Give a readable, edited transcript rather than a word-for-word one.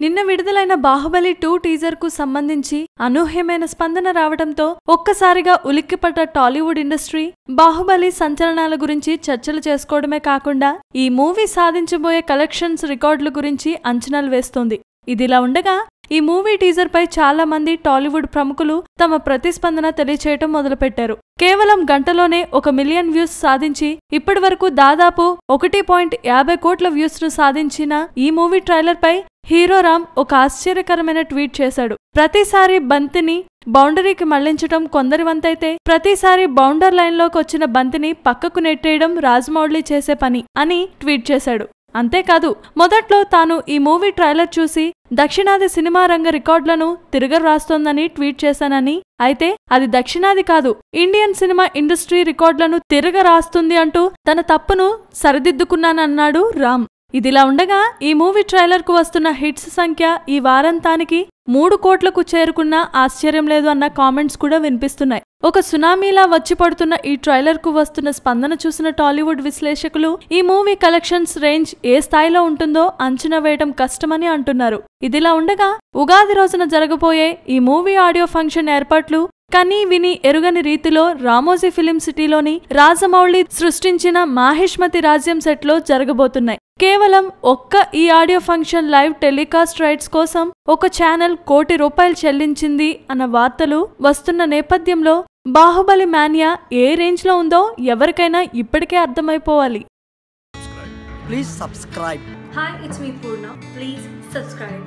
నిన్న విడుదలైన బాహుబలి 2 టీజర్ కు సంబంధించి అనూహ్యమైన స్పందన రావడంతో ఒక్కసారిగా ఉలిక్కిపడ్డ టాలీవుడ్ ఇండస్ట్రీ బాహుబలి సంచలనాల గురించి చర్చలు చేసుకోవడమే కాకుండా ఈ మూవీ సాధించబోయే కలెక్షన్స్ రికార్డుల గురించి అంచనాలు వేస్తోంది. ఇదిలా ఉండగా ఈ మూవీ టీజర్ పై చాలా మంది టాలీవుడ్ ప్రముఖులు తమ ప్రతిస్పందన తెలియచేయటం మొదలుపెట్టారు. కేవలం గంటలోనే 1 మిలియన్ వ్యూస్ సాధించి ఇప్పటి వరకు దాదాపు 1.50 కోట్ల వ్యూస్ ను సాధించిన ఈ మూవీ ట్రైలర్ పై హీరో రామ్ ఒక ఆశ్చర్యకరమైన ట్వీట్ చేశాడు. ప్రతిసారి బంతిని బౌండరీకి మళ్లించటం కొందరి వంతైతే ప్రతిసారి బౌండర్ లైన్ లోకి వచ్చిన బంతిని పక్కకు నెట్టేయడం రాజమౌళి చేసే పని అని ట్వీట్ చేశాడు. అంతేకాదు మొదట్లో తాను ఈ మూవీ ట్రైలర్ చూసి దక్షిణాది సినిమా రంగ రికార్డులను తిరగరాస్తోందని ట్వీట్ చేశానని, అయితే అది దక్షిణాది కాదు ఇండియన్ సినిమా ఇండస్ట్రీ రికార్డులను తిరగరాస్తుంది అంటూ తన తప్పును సరిదిద్దుకున్నానన్నాడు రామ్. ఇదిలా ఉండగా ఈ మూవీ ట్రైలర్ కు వస్తున్న హిట్స్ సంఖ్య ఈ వారాంతానికి 3 కోట్లకు చేరుకున్న ఆశ్చర్యం లేదు అన్న కామెంట్స్ కూడా వినిపిస్తున్నాయి. ఒక సునామీలా వచ్చి పడుతున్న ఈ ట్రైలర్ కు వస్తున్న స్పందన చూసిన టాలీవుడ్ విశ్లేషకులు ఈ మూవీ కలెక్షన్స్ రేంజ్ ఏ స్థాయిలో ఉంటుందో అంచనా వేయడం కష్టమని అంటున్నారు. ఇదిలా ఉండగా ఉగాది రోజున జరగబోయే ఈ మూవీ ఆడియో ఫంక్షన్ ఏర్పాట్లు కనీ విని ఎరుగని రీతిలో రామోజీ ఫిలిం సిటీలోని రాజమౌళి సృష్టించిన మాహిష్మతి రాజ్యం సెట్లో జరగబోతున్నాయి. కేవలం ఒక్క ఈ audio function live telecast rights కోసం ఒక ఛానల్ ₹1 కోటి చెల్లించింది అన్న వార్తలు వస్తున్న నేపథ్యంలో బాహుబలి మానియా ఏ రేంజ్ లో ఉందో ఎవరికైనా ఇప్పటికే అర్థమైపోవాలి. Please subscribe. Hi, it's me Purna. Please subscribe.